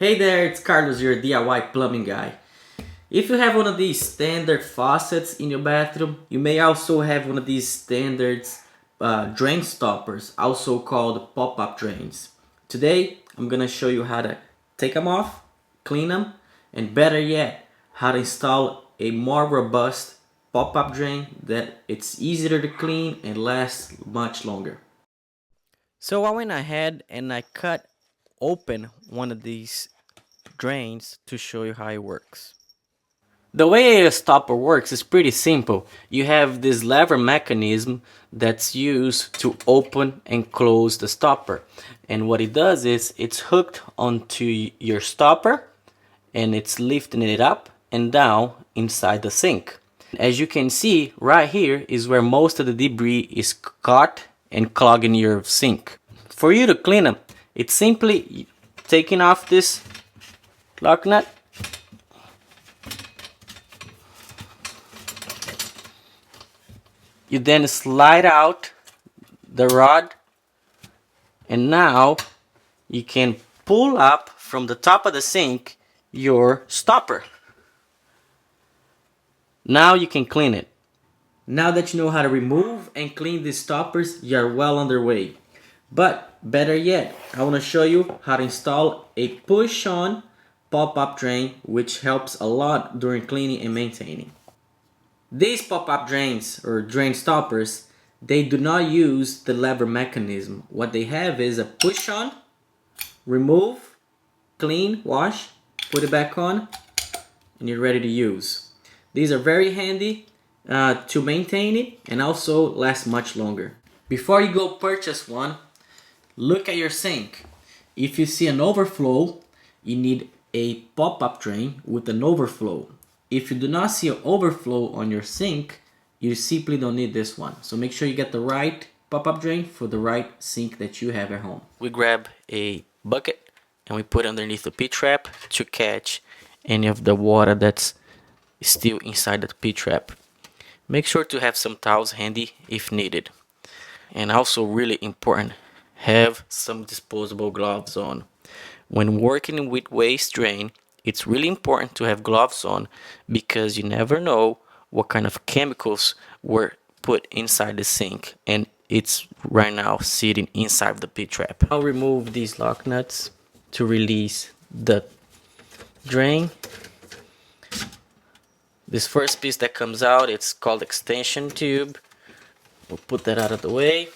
Hey there, it's Carlos, your DIY plumbing guy. If you have one of these standard faucets in your bathroom, you may also have one of these standard drain stoppers, also called pop-up drains. Today, I'm gonna show you how to take them off, clean them, and better yet, how to install a more robust pop-up drain that it's easier to clean and lasts much longer. So I went ahead and I cut open one of these drains to show you how it works. The way a stopper works is pretty simple. You have this lever mechanism that's used to open and close the stopper. And what it does is it's hooked onto your stopper and it's lifting it up and down inside the sink. As you can see, right here is where most of the debris is caught and clogging your sink. For you to clean them, it's simply taking off this lock nut, you then slide out the rod, and now you can pull up from the top of the sink your stopper. Now you can clean it. Now that you know how to remove and clean these stoppers, you are well underway. But better yet, I want to show you how to install a push-on pop-up drain, which helps a lot during cleaning and maintaining. These pop-up drains or drain stoppers, they do not use the lever mechanism. What they have is a push-on, remove, clean, wash, put it back on, and you're ready to use. These are very handy to maintain it and also last much longer. Before you go purchase one, look at your sink. If you see an overflow, you need a pop-up drain with an overflow. If you do not see an overflow on your sink, you simply don't need this one. So make sure you get the right pop-up drain for the right sink that you have at home. We grab a bucket and we put it underneath the P-trap to catch any of the water that's still inside the P-trap. Make sure to have some towels handy if needed. And also really important, have some disposable gloves on. When working with waste drain, it's really important to have gloves on because you never know what kind of chemicals were put inside the sink, and it's right now sitting inside the P-trap. I'll remove these lock nuts to release the drain. This first piece that comes out, it's called extension tube. We'll put that out of the way.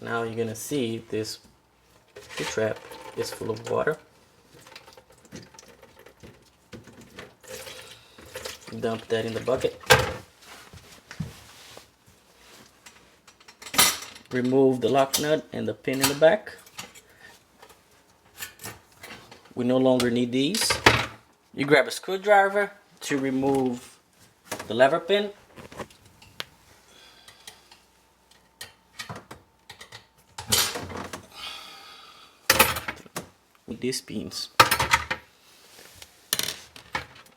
Now you're gonna see this P-trap is full of water. Dump that in the bucket. Remove the lock nut and the pin in the back. We no longer need these. You grab a screwdriver to remove the lever pin. With these pins.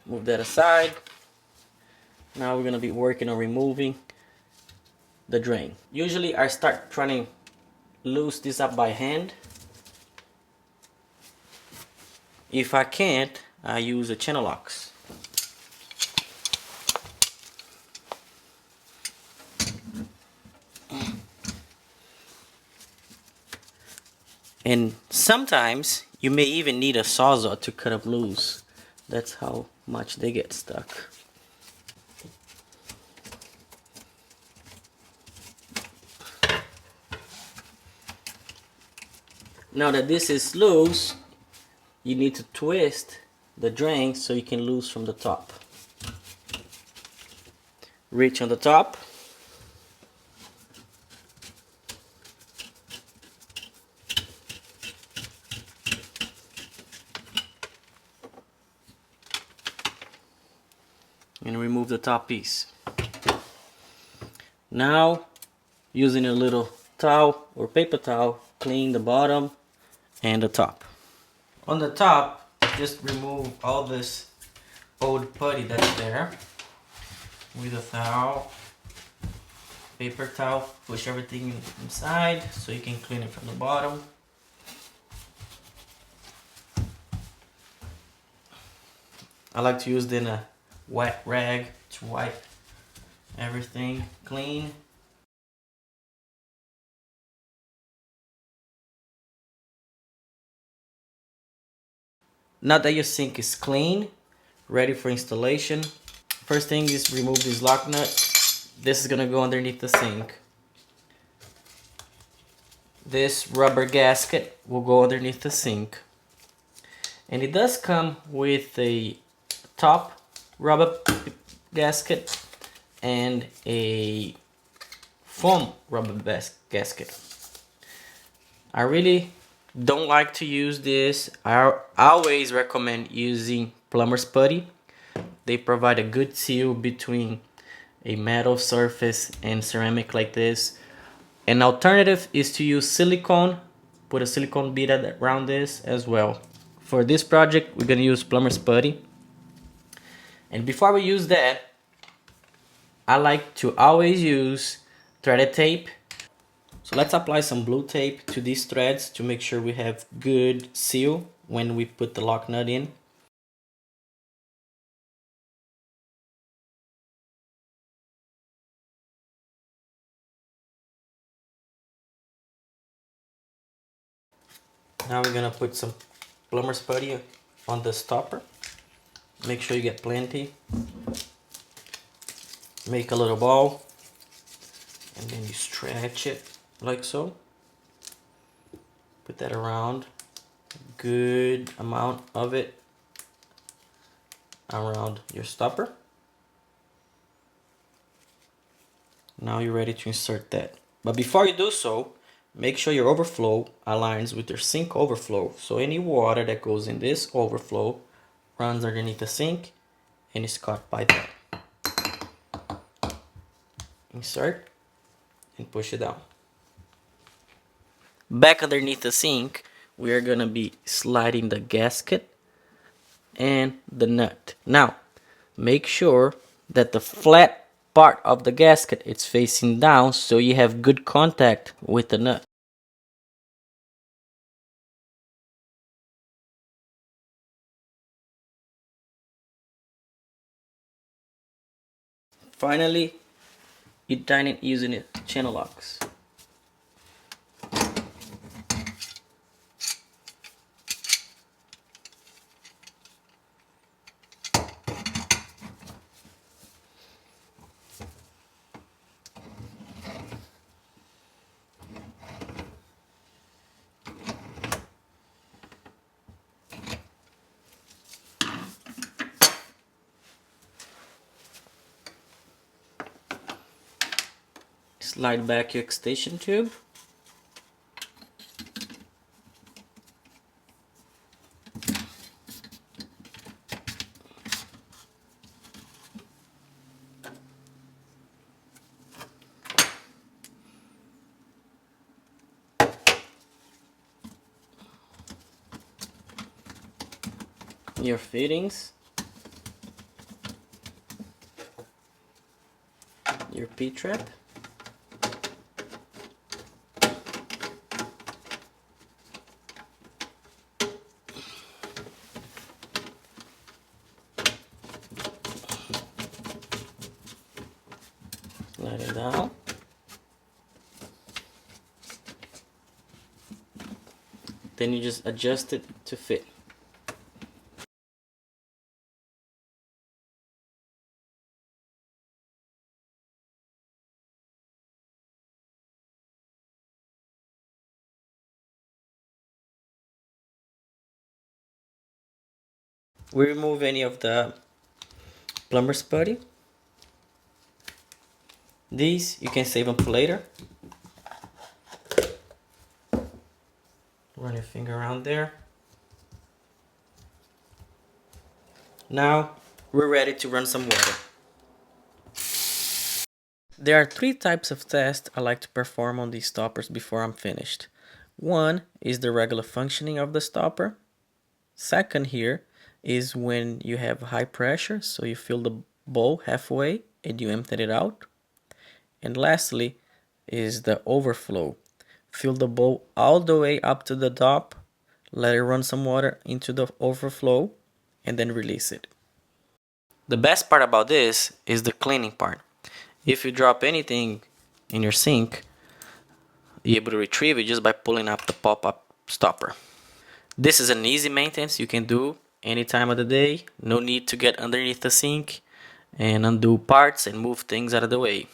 Move that aside. Now we're gonna be working on removing the drain. Usually I start trying to loose this up by hand. If I can't, I use a channel locks. And sometimes you may even need a sawzall to cut them loose. That's how much they get stuck. Now that this is loose, you need to twist the drain so you can loose from the top. Reach on the top. And remove the top piece. Now, using a little towel or paper towel, clean the bottom and the top. On the top, just remove all this old putty that's there with a towel. paper towel, push everything inside so you can clean it from the bottom. I like to use then a wet rag to wipe everything clean. Now that your sink is clean, ready for installation, first thing is remove this lock nut. This is gonna go underneath the sink. This rubber gasket will go underneath the sink. And it does come with a top rubber gasket and a foam rubber gasket. I really don't like to use this. I always recommend using plumber's putty. They provide a good seal between a metal surface and ceramic like this. An alternative is to use silicone. Put a silicone bead around this as well. For this project, we're gonna use plumber's putty. And before we use that, I like to always use threaded tape. So let's apply some blue tape to these threads to make sure we have good seal when we put the lock nut in. Now we're gonna put some plumber's putty on the stopper. Make sure you get plenty. Make a little ball and then you stretch it like so. Put that around, good amount of it around your stopper. Now you're ready to insert that. But before you do so, make sure your overflow aligns with your sink overflow. So any water that goes in this overflow runs underneath the sink and is caught by that. Insert and push it down. Back underneath the sink, we are gonna be sliding the gasket and the nut. Now, make sure that the flat part of the gasket is facing down so you have good contact with the nut. Finally, you tighten it using it channel locks. Slide back your extension tube. Your fittings, your P-trap, slide it down, then you just adjust it to fit. We remove any of the plumber's putty. These you can save them for later. Run your finger around there. Now we're ready to run some water. There are three types of tests I like to perform on these stoppers before I'm finished. One is the regular functioning of the stopper. Second here is when you have high pressure, so you fill the bowl halfway and you empty it out. And lastly is the overflow. Fill the bowl all the way up to the top, let it run some water into the overflow, and then release it. The best part about this is the cleaning part. If you drop anything in your sink, you're able to retrieve it just by pulling up the pop-up stopper. This is an easy maintenance you can do any time of the day. No need to get underneath the sink and undo parts and move things out of the way.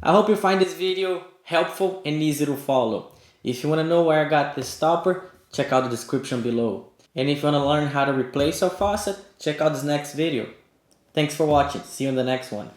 I hope you find this video helpful and easy to follow. If you want to know where I got this stopper, check out the description below. And if you want to learn how to replace your faucet, check out this next video. Thanks for watching. See you in the next one.